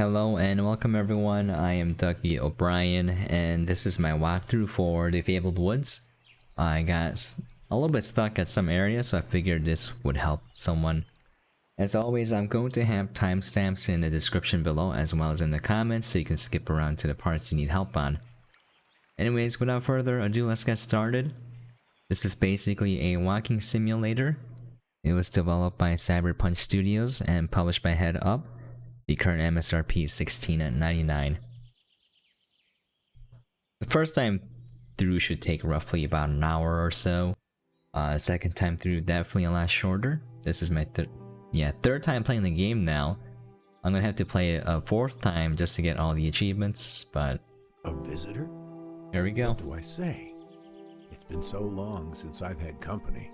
Hello and welcome everyone, I am duckyobrien and this is my walkthrough for the Fabled Woods. I got a little bit stuck at some areas, so I figured this would help someone. As always, I'm going to have timestamps in the description below as well as in the comments so you can skip around to the parts you need help on. Anyways, without further ado, let's get started. This is basically a walking simulator. It was developed by Cyberpunch Studios and published by Head Up. The current MSRP is $16.99. The first time through should take roughly about an hour or so. Second time through definitely a lot shorter. This is my third time playing the game now. I'm gonna have to play it a fourth time just to get all the achievements, but a visitor? Here we go. What do I say? It's been so long since I've had company.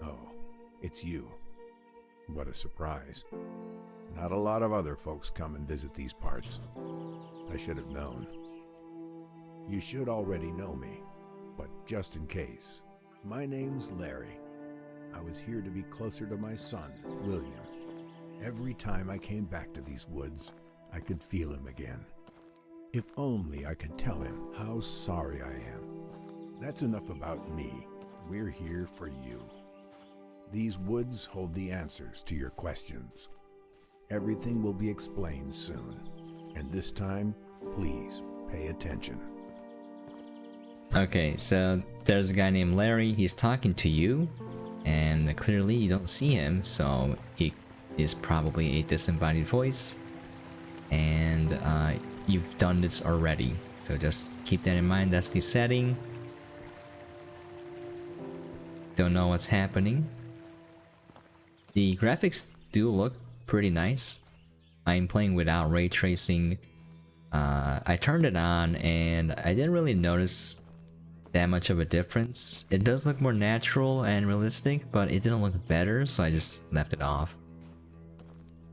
Oh, it's you. What a surprise. Not a lot of other folks come and visit these parts. I should have known. You should already know me, but just in case. My name's Larry. I was here to be closer to my son, William. Every time I came back to these woods, I could feel him again. If only I could tell him how sorry I am. That's enough about me. We're here for you. These woods hold the answers to your questions. Everything will be explained soon. And this time, please pay attention. Okay, so there's a guy named Larry. He's talking to you, and clearly you don't see him, so he is probably a disembodied voice. And you've done this already, so just keep that in mind. That's the setting. Don't know what's happening. The graphics do look pretty nice. I'm playing without ray tracing. I turned it on and I didn't really notice that much of a difference. It does look more natural and realistic, but it didn't look better, so I just left it off.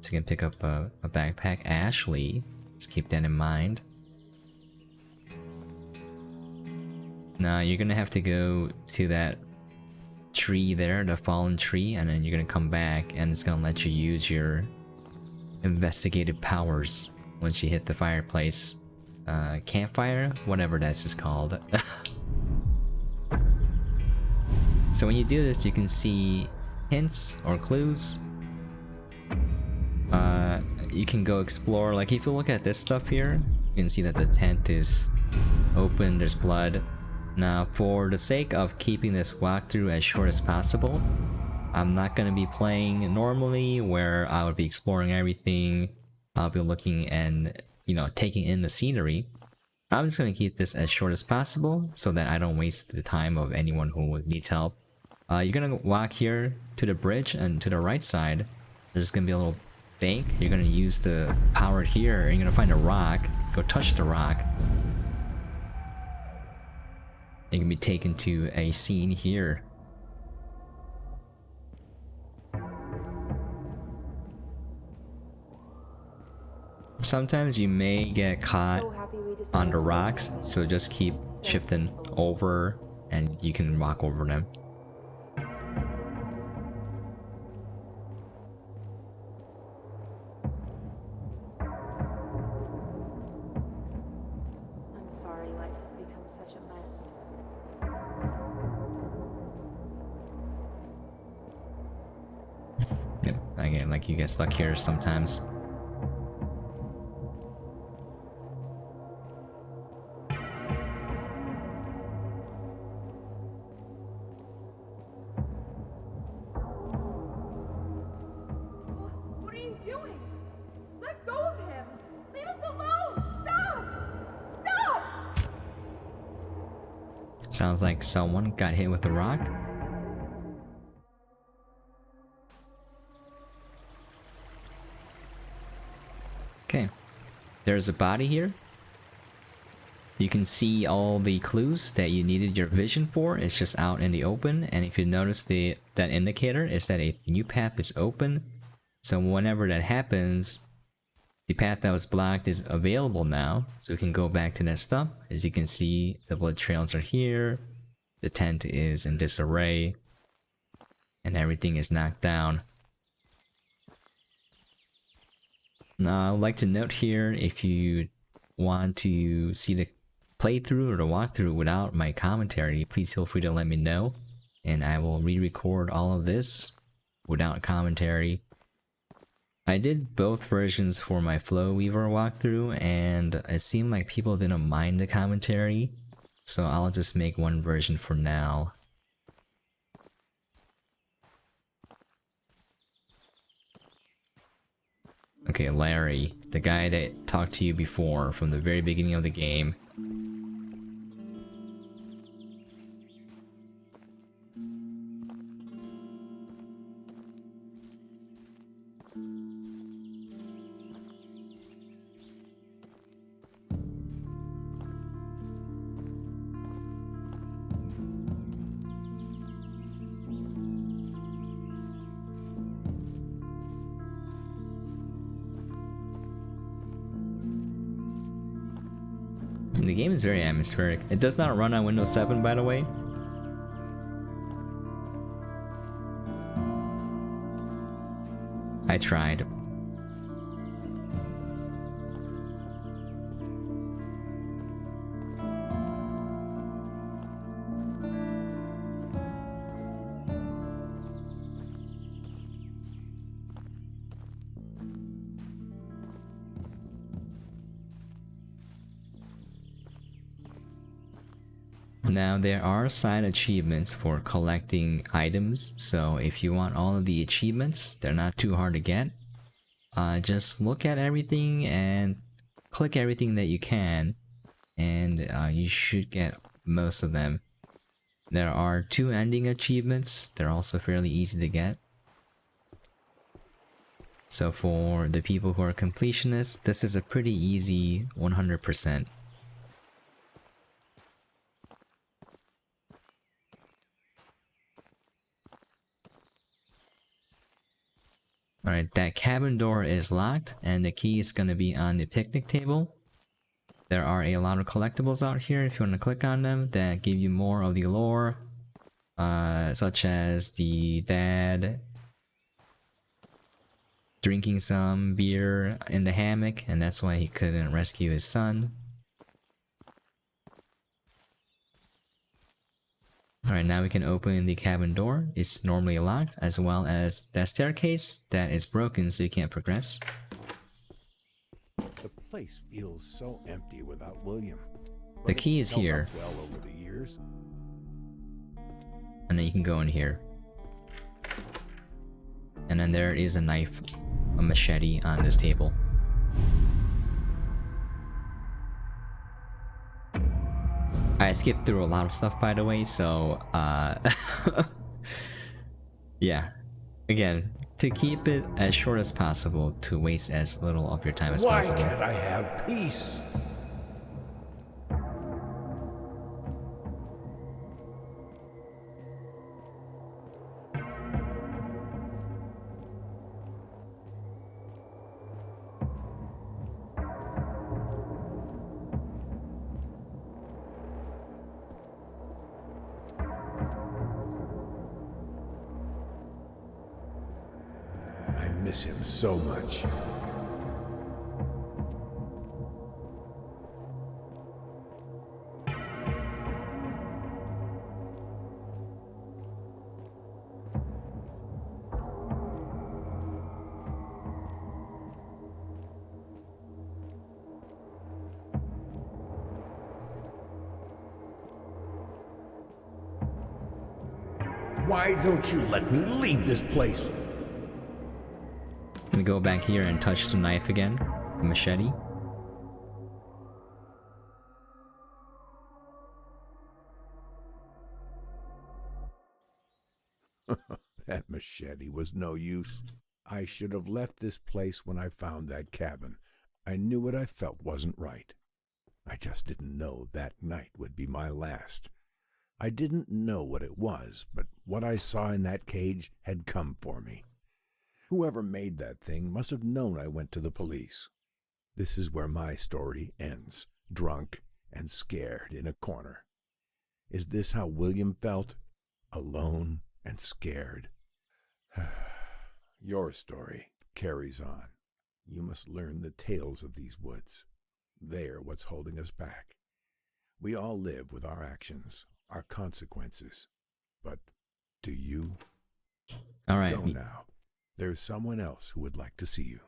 So you can pick up a backpack. Ashley, just keep that in mind. Now you're gonna have to go to that tree there, the fallen tree, and then you're gonna come back and it's gonna let you use your investigative powers once you hit the fireplace. Campfire? Whatever this is called. So when you do this, you can see hints or clues. You can go explore. Like if you look at this stuff here, you can see that the tent is open, there's blood. Now, for the sake of keeping this walkthrough as short as possible, I'm not going to be playing normally where I would be exploring everything. I'll be looking and, taking in the scenery. I'm just going to keep this as short as possible so that I don't waste the time of anyone who needs help. You're going to walk here to the bridge, and to the right side, there's going to be a little bank. You're going to use the power here, and you're going to find a rock. Go touch the rock. You can be taken to a scene here. Sometimes you may get caught on the rocks, so just keep shifting over and you can walk over them. I'm sorry life has become such a mess. Yep, again, like you get stuck here sometimes. What are you doing? Let go of him! Leave us alone! Stop! Stop! Sounds like someone got hit with a rock. Okay, there's a body here. You can see all the clues that you needed your vision for. It's just out in the open, and if you notice that indicator is that a new path is open. So whenever that happens, the path that was blocked is available now, so we can go back to that stuff. As you can see, the blood trails are here, the tent is in disarray, and everything is knocked down. Now, I'd like to note here, if you want to see the playthrough or the walkthrough without my commentary, please feel free to let me know, and I will re-record all of this without commentary. I did both versions for my Flow Weaver walkthrough, and it seemed like people didn't mind the commentary, so I'll just make one version for now. Okay, Larry, the guy that talked to you before from the very beginning of the game. And the game is very atmospheric. It does not run on Windows 7, by the way. I tried. Now there are side achievements for collecting items, so if you want all of the achievements, they're not too hard to get. Just look at everything and click everything that you can, and you should get most of them. There are 2 ending achievements, they're also fairly easy to get. So for the people who are completionists, this is a pretty easy 100%. Alright, that cabin door is locked, and the key is going to be on the picnic table. There are a lot of collectibles out here if you want to click on them that give you more of the lore, such as the dad drinking some beer in the hammock, and that's why he couldn't rescue his son. Alright, now we can open the cabin door. It's normally locked, as well as that staircase that is broken so you can't progress. The place feels so empty without William. The key is held here. up well over the years. And then you can go in here. And then there is a knife, a machete on this table. I skipped through a lot of stuff, by the way, so yeah. Again, to keep it as short as possible, to waste as little of your time as Why possible. can't I have peace? I miss him so much. Why don't you let me leave this place? Let me go back here and touch the knife again, the machete. That machete was no use. I should have left this place when I found that cabin. I knew what I felt wasn't right. I just didn't know that night would be my last. I didn't know what it was, but what I saw in that cage had come for me. Whoever made that thing must have known I went to the police. This is where my story ends, drunk and scared in a corner. Is this how William felt? Alone and scared? Your story carries on. You must learn the tales of these woods. They're what's holding us back. We all live with our actions, our consequences. But do you? All right. Go now. There's someone else who would like to see you.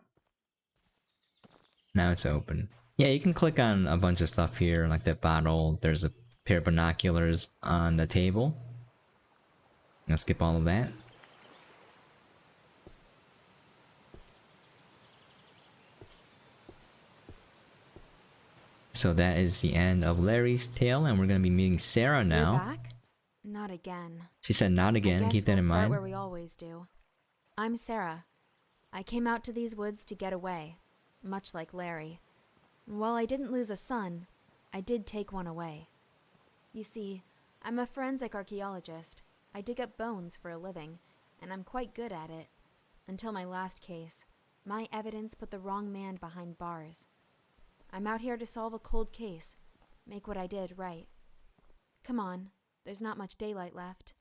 Now it's open. Yeah, you can click on a bunch of stuff here, like that bottle. There's a pair of binoculars on the table. I'm gonna skip all of that. So that is the end of Larry's tale, and we're gonna be meeting Sara now. You're back? Not again. She said not again, I guess keep that we'll in start mind. where we always do. I'm Sara. I came out to these woods to get away, much like Larry. While I didn't lose a son, I did take one away. You see, I'm a forensic archaeologist. I dig up bones for a living, and I'm quite good at it. Until my last case, my evidence put the wrong man behind bars. I'm out here to solve a cold case, make what I did right. Come on, there's not much daylight left.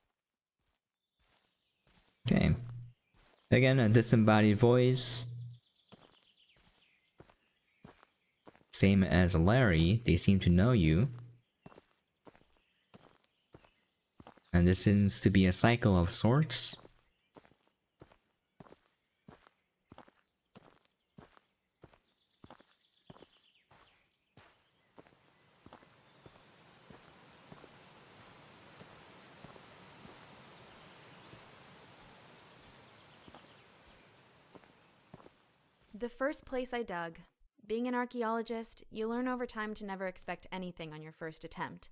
Okay. Again, a disembodied voice. Same as Larry, they seem to know you. And this seems to be a cycle of sorts. The first place I dug. Being an archaeologist, you learn over time to never expect anything on your first attempt.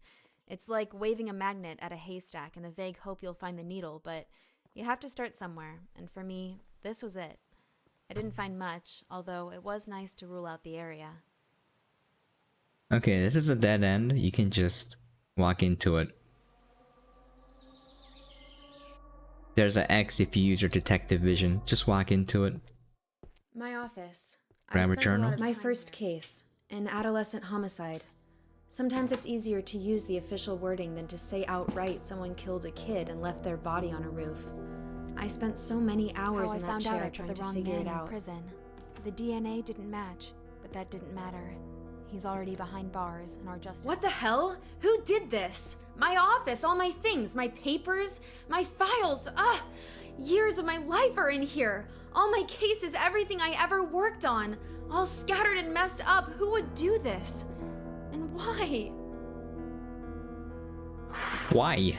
It's like waving a magnet at a haystack in the vague hope you'll find the needle, but you have to start somewhere, and for me, this was it. I didn't find much, although it was nice to rule out the area. Okay, this is a dead end. You can just walk into it. There's an X if you use your detective vision. Just walk into it. My office. Grab a journal. My first case, an adolescent homicide. Sometimes it's easier to use the official wording than to say outright someone killed a kid and left their body on a roof. I spent so many hours in that chair trying to figure it out. Prison. The DNA didn't match, but that didn't matter. He's already behind bars, and our justice... What the hell? Who did this? My office, all my things, my papers, my files. Years of my life are in here. All my cases, everything I ever worked on, all scattered and messed up. Who would do this? And why? Why?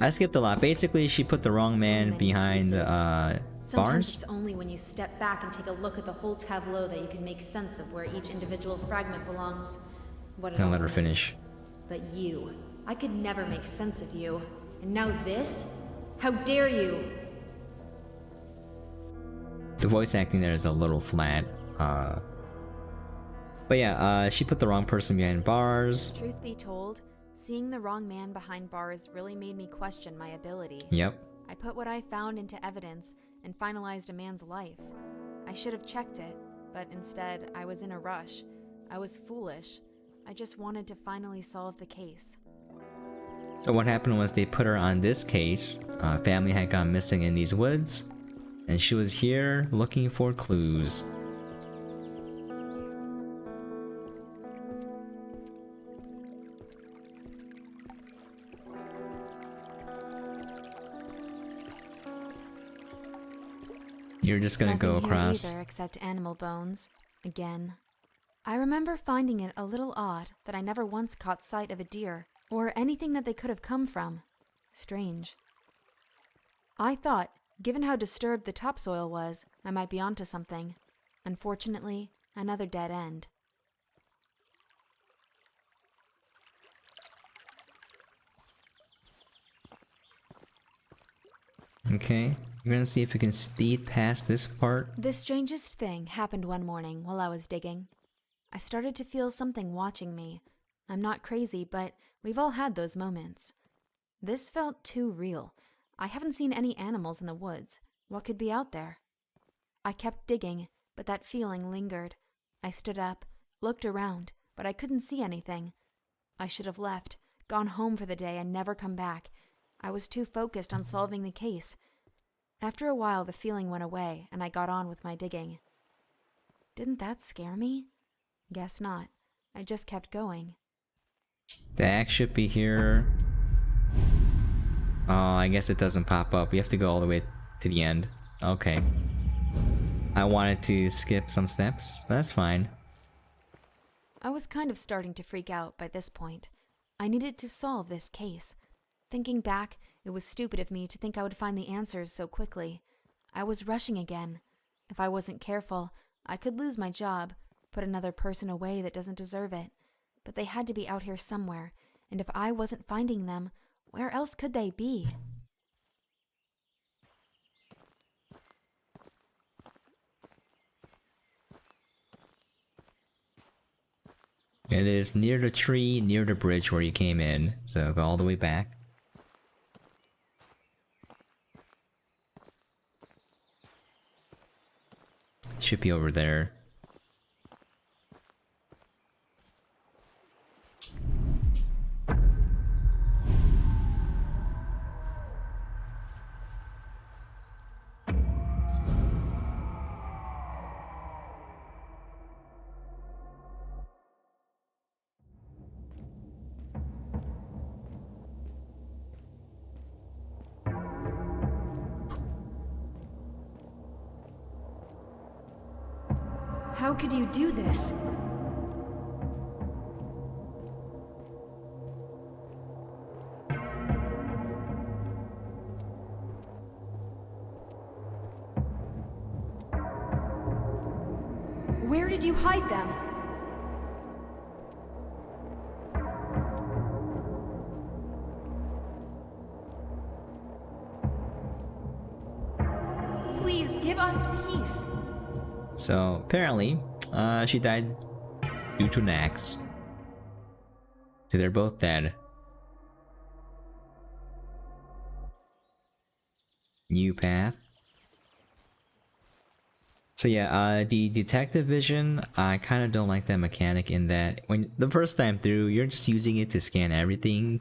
I skipped a lot. Basically, she put the wrong man behind Sometimes bars. it's only when you step back and take a look at the whole tableau that you can make sense of where each individual fragment belongs. What it I'll all let her means. finish. But you, I could never make sense of you. And now this? How dare you? The voice acting there is a little flat. But yeah, she put the wrong person behind bars. Truth be told, seeing the wrong man behind bars really made me question my ability. Yep. I put what I found into evidence and finalized a man's life. I should have checked it, but instead I was in a rush. I was foolish. I just wanted to finally solve the case. So what happened was they put her on this case. Family had gone missing in these woods, and she was here looking for clues. You're just gonna go Nothing here across. either except animal bones. Again. I remember finding it a little odd that I never once caught sight of a deer, or anything that they could have come from. Strange. I thought, given how disturbed the topsoil was, I might be onto something. Unfortunately, another dead end. Okay, we're gonna see if we can speed past this part. The strangest thing happened one morning while I was digging. I started to feel something watching me. I'm not crazy, but we've all had those moments. This felt too real. I haven't seen any animals in the woods. What could be out there? I kept digging, but that feeling lingered. I stood up, looked around, but I couldn't see anything. I should have left, gone home for the day and never come back. I was too focused on solving the case. After a while, the feeling went away, and I got on with my digging. Didn't that scare me? Guess not. I just kept going. The axe should be here. Oh, I guess it doesn't pop up. You have to go all the way to the end. Okay. I wanted to skip some steps. That's fine. I was kind of starting to freak out by this point. I needed to solve this case. Thinking back, it was stupid of me to think I would find the answers so quickly. I was rushing again. If I wasn't careful, I could lose my job, put another person away that doesn't deserve it. But they had to be out here somewhere, and if I wasn't finding them, where else could they be? It is near the tree, near the bridge where you came in. So go all the way back. Should be over there. How could you do this? Where did you hide them? Please give us peace. So apparently, she died due to an axe. So they're both dead. New path. So yeah, the detective vision, I kind of don't like that mechanic in that when the first time through, you're just using it to scan everything,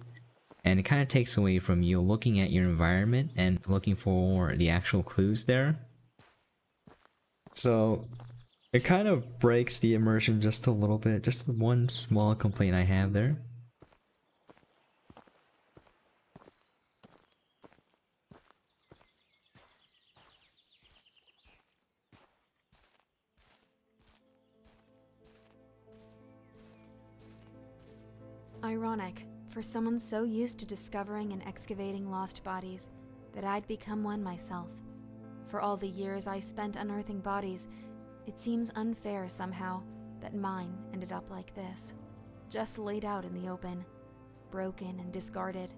and it kind of takes away from you looking at your environment and looking for the actual clues there. So it kind of breaks the immersion just a little bit. Just one small complaint I have there. Ironic, for someone so used to discovering and excavating lost bodies, that I'd become one myself. For all the years I spent unearthing bodies, it seems unfair somehow that mine ended up like this. Just laid out in the open, broken and discarded.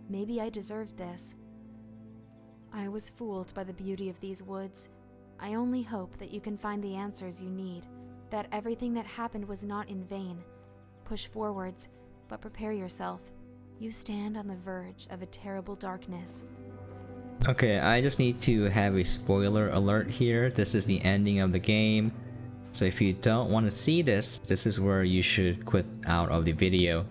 Maybe I deserved this. I was fooled by the beauty of these woods. I only hope that you can find the answers you need, that everything that happened was not in vain. Push forwards, but prepare yourself. You stand on the verge of a terrible darkness. Okay, I just need to have a spoiler alert here. This is the ending of the game. So if you don't want to see this, this is where you should quit out of the video.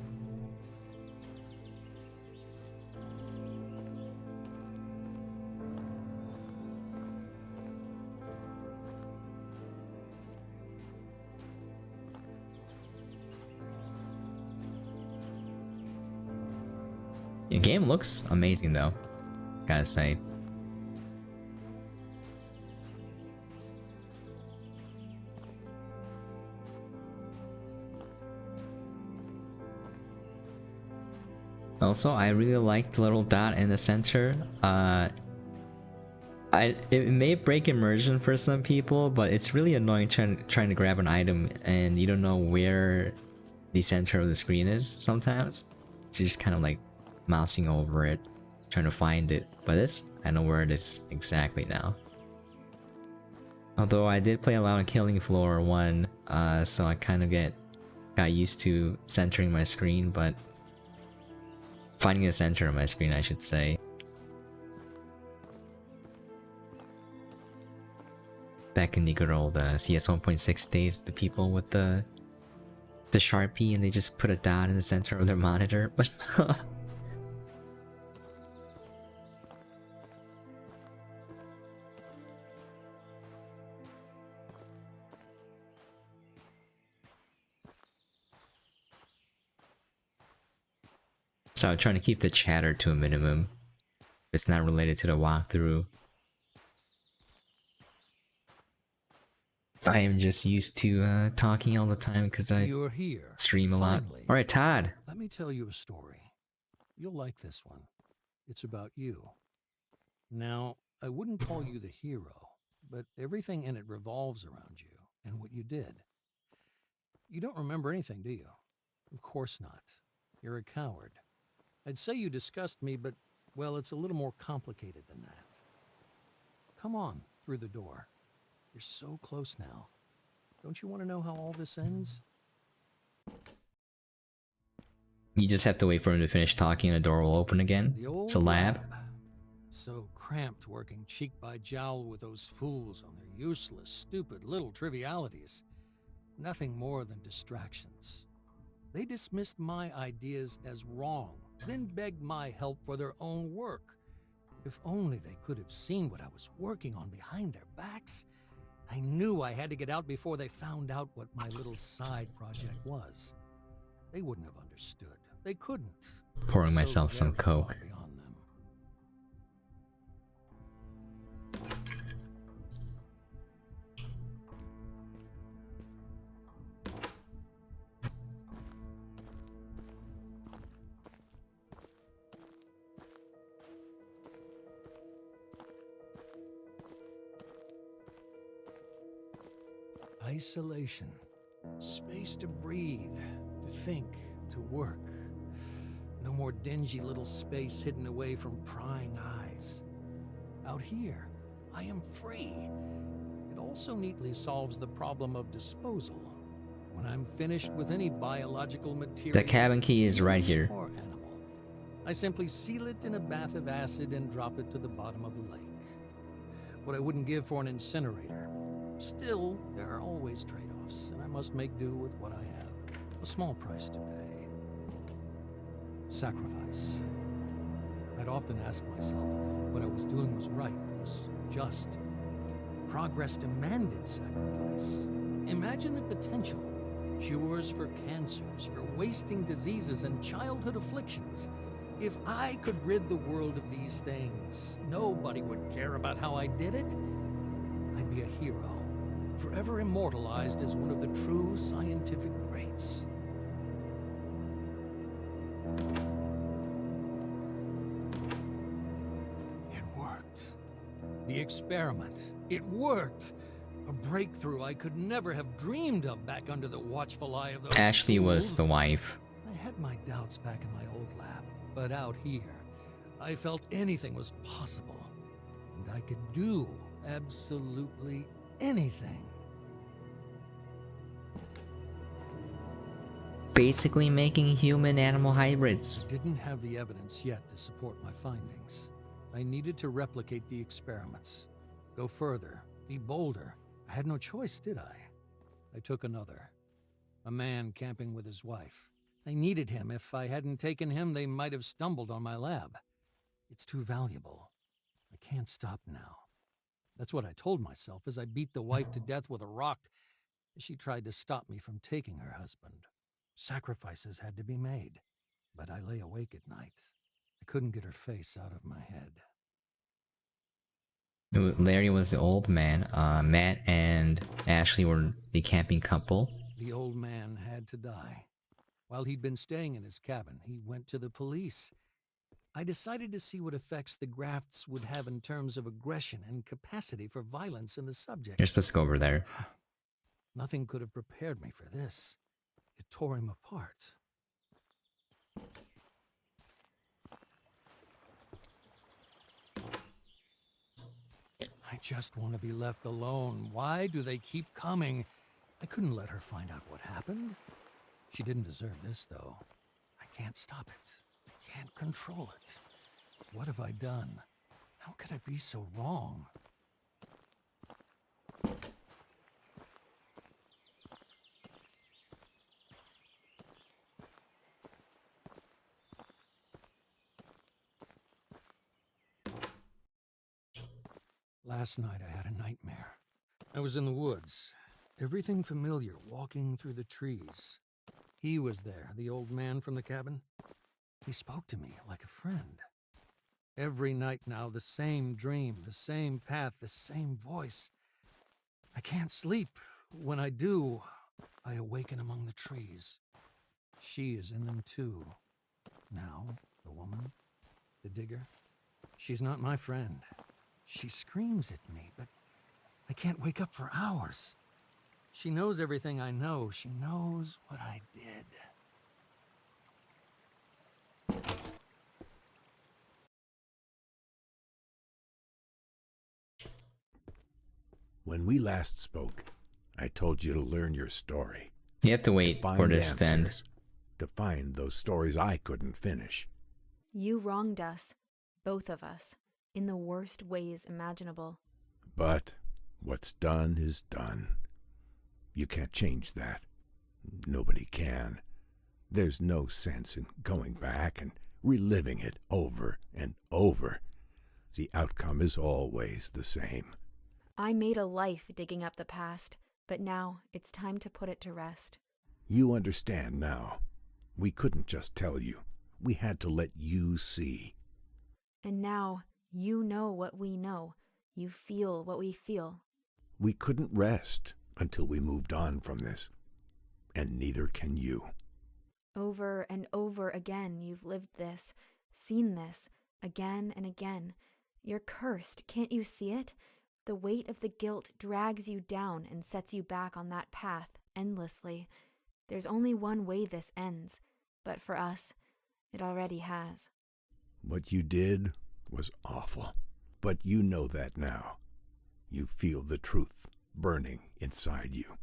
The game looks amazing though, gotta say. Also, I really like the little dot in the center. It may break immersion for some people, but it's really annoying trying to grab an item and you don't know where the center of the screen is sometimes. So you're just kind of like mousing over it, trying to find it. But I know where it is exactly now. Although I did play a lot on Killing Floor 1, so I kind of got used to centering my screen, but finding the center of my screen, I should say. Back in the good old CS 1.6 days, the people with the Sharpie and they just put a dot in the center of their monitor. So I'm trying to keep the chatter to a minimum. It's not related to the walkthrough. I am just used to talking all the time because I You're here. stream a lot. Finally. Alright, Todd. Let me tell you a story. You'll like this one. It's about you. Now, I wouldn't call you the hero, but everything in it revolves around you and what you did. You don't remember anything, do you? Of course not. You're a coward. I'd say you disgust me, but, well, it's a little more complicated than that. Come on, through the door. You're so close now. Don't you want to know how all this ends? You just have to wait for him to finish talking and the door will open again. The old It's a lab. So cramped working cheek by jowl with those fools on their useless, stupid little trivialities. Nothing more than distractions. They dismissed my ideas as wrong, then begged my help for their own work. If only they could have seen what I was working on behind their backs. I knew I had to get out before they found out what my little side project was. They wouldn't have understood. They couldn't. Pouring So myself some very far Coke. beyond them. Isolation. Space to breathe, to think, to work. No more dingy little space hidden away from prying eyes. Out here, I am free. It also neatly solves the problem of disposal. When I'm finished with any biological material... The cabin key is right here. ...or animal, I simply seal it in a bath of acid and drop it to the bottom of the lake. What I wouldn't give for an incinerator. Still, there are always trade-offs, and I must make do with what I have. A small price to pay. Sacrifice. I'd often ask myself if what I was doing was right, was just. Progress demanded sacrifice. Imagine the potential. Cures for cancers, for wasting diseases and childhood afflictions. If I could rid the world of these things, nobody would care about how I did it. I'd be a hero. Forever immortalized as one of the true scientific greats. It worked. The experiment. It worked. A breakthrough I could never have dreamed of back under the watchful eye of those Ashley was fools. the wife. I had my doubts back in my old lab, but out here, I felt anything was possible. And I could do absolutely anything. Basically making human-animal hybrids. Didn't have the evidence yet to support my findings. I needed to replicate the experiments. Go further, be bolder. I had no choice, did I? I took another. A man camping with his wife. I needed him. If I hadn't taken him, they might have stumbled on my lab. It's too valuable. I can't stop now. That's what I told myself as I beat the wife to death with a rock as she tried to stop me from taking her husband. Sacrifices had to be made, but I lay awake at night. I couldn't get her face out of my head. Larry was the old man. Matt and Ashley were the camping couple. The old man had to die. While he'd been staying in his cabin, he went to the police. I decided to see what effects the grafts would have in terms of aggression and capacity for violence in the subject. You're supposed to go over there. Nothing could have prepared me for this. It tore him apart. I just want to be left alone. Why do they keep coming? I couldn't let her find out what happened. She didn't deserve this, though. I can't stop it. I can't control it. What have I done? How could I be so wrong? Last night I had a nightmare. I was in the woods. Everything familiar, walking through the trees. He was there, the old man from the cabin. He spoke to me like a friend. Every night now, the same dream, the same path, the same voice. I can't sleep. When I do, I awaken among the trees. She is in them too. Now, the woman, the digger, she's not my friend. She screams at me, but I can't wake up for hours. She knows everything I know. She knows what I did. When we last spoke, I told you to learn your story. You have to wait for Find this to end. answers. To find those stories I couldn't finish. You wronged us, both of us, in the worst ways imaginable. But what's done is done. You can't change that. Nobody can. There's no sense in going back and reliving it over and over. The outcome is always the same. I made a life digging up the past, but now it's time to put it to rest. You understand now. We couldn't just tell you. We had to let you see. And now you know what we know. You feel what we feel. We couldn't rest until we moved on from this. And neither can you. Over and over again you've lived this, seen this, again and again. You're cursed, can't you see it? The weight of the guilt drags you down and sets you back on that path endlessly. There's only one way this ends, but for us, it already has. What you did was awful, but you know that now. You feel the truth burning inside you.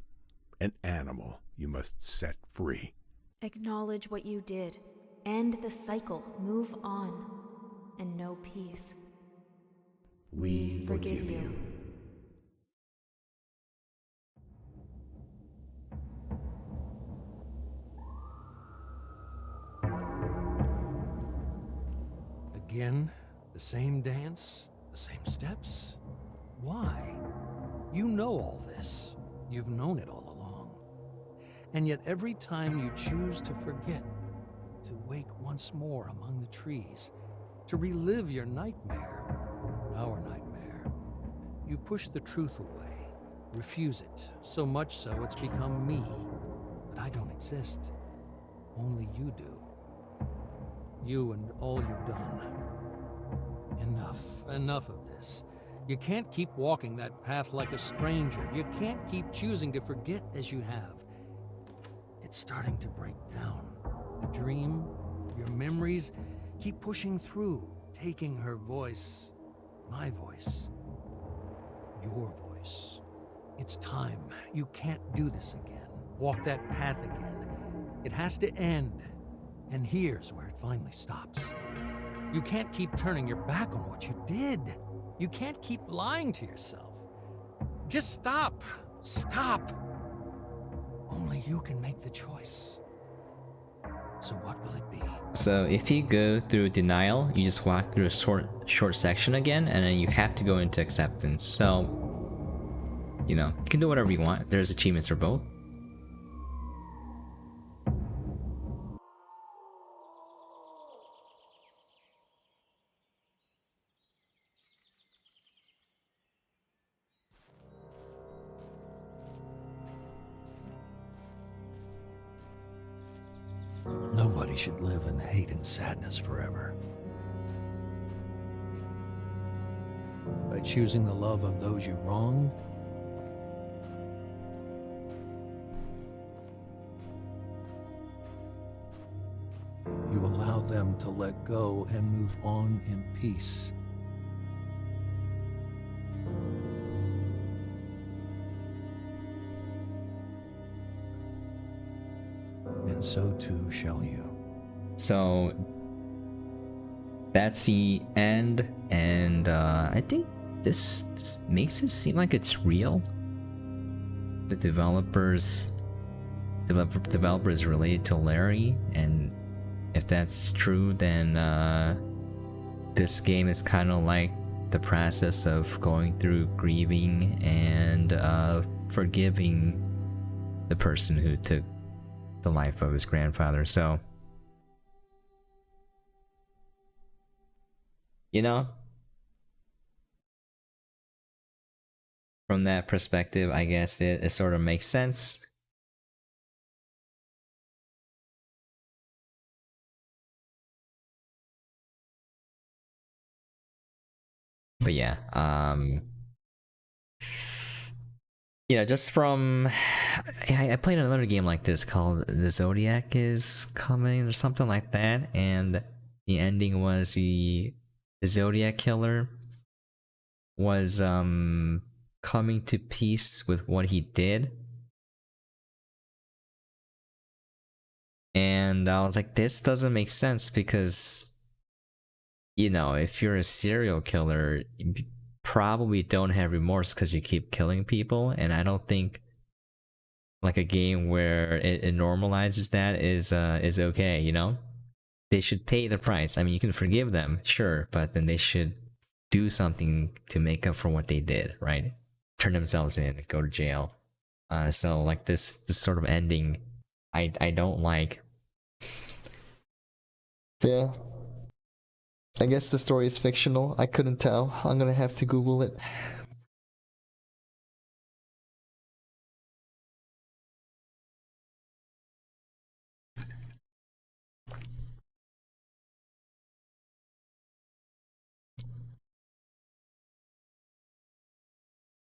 An animal you must set free. Acknowledge what you did. End the cycle. Move on. And know peace. We forgive you. Again, the same dance, the same steps. Why? You know all this. You've known it all along. And yet every time you choose to forget, to wake once more among the trees, to relive your nightmare, our nightmare, you push the truth away, refuse it, so much so it's become me. But I don't exist. Only you do. You and all you've done. Enough of this. You can't keep walking that path like a stranger. You can't keep choosing to forget as you have. It's starting to break down. The dream, your memories, keep pushing through, taking her voice, my voice, your voice. It's time. You can't do this again. Walk that path again. It has to end. And here's where it finally stops. You can't keep turning your back on what you did. You can't keep lying to yourself. Just stop. Stop. Only you can make the choice. So what will it be? So if you go through denial, you just walk through a short section again, and then you have to go into acceptance. So, you know, you can do whatever you want. There's achievements for both. Nobody should live in hate and sadness forever. By choosing the love of those you wronged, you allow them to let go and move on in peace. And so too shall you. So that's the end, and I think this makes it seem like it's real. The developer is related to Larry, and if that's true, then this game is kind of like the process of going through grieving and forgiving the person who took the life of his grandfather. So You know? From that perspective, I guess it sort of makes sense. But yeah, you know, just from I played another game like this called The Zodiac is Coming or something like that, and the ending was the Zodiac killer was coming to peace with what he did. And I was like, this doesn't make sense because, you know, if you're a serial killer, you probably don't have remorse because you keep killing people. And I don't think like a game where it normalizes that is okay, you know? They should pay the price. I mean, you can forgive them, sure, but then they should do something to make up for what they did, right? Turn themselves in, go to jail. So like this sort of ending, I don't like. Yeah. I guess the story is fictional. I couldn't tell. I'm gonna have to Google it.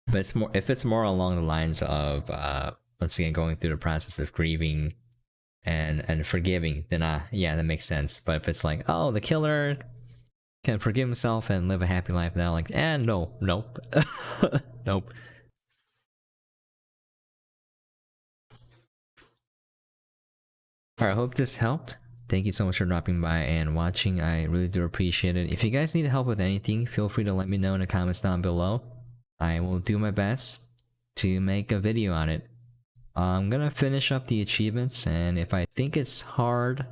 But it's more if it's more along the lines of once again going through the process of grieving and forgiving, then yeah, that makes sense. But if it's like, oh, the killer can forgive himself and live a happy life now, like, no, nope. Nope. Alright, I hope this helped. Thank you so much for dropping by and watching. I really do appreciate it. If you guys need help with anything, feel free to let me know in the comments down below. I will do my best to make a video on it. I'm gonna finish up the achievements, and if I think it's hard,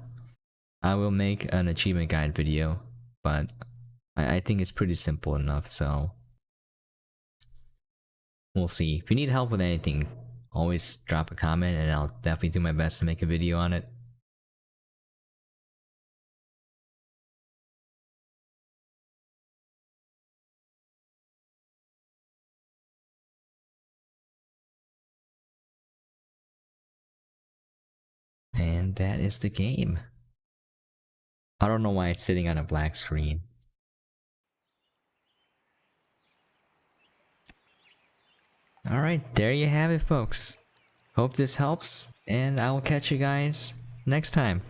I will make an achievement guide video. But I think it's pretty simple enough, so we'll see. If you need help with anything, always drop a comment and I'll definitely do my best to make a video on it. And that is the game. I don't know why it's sitting on a black screen. Alright, there you have it, folks. Hope this helps, and I will catch you guys next time.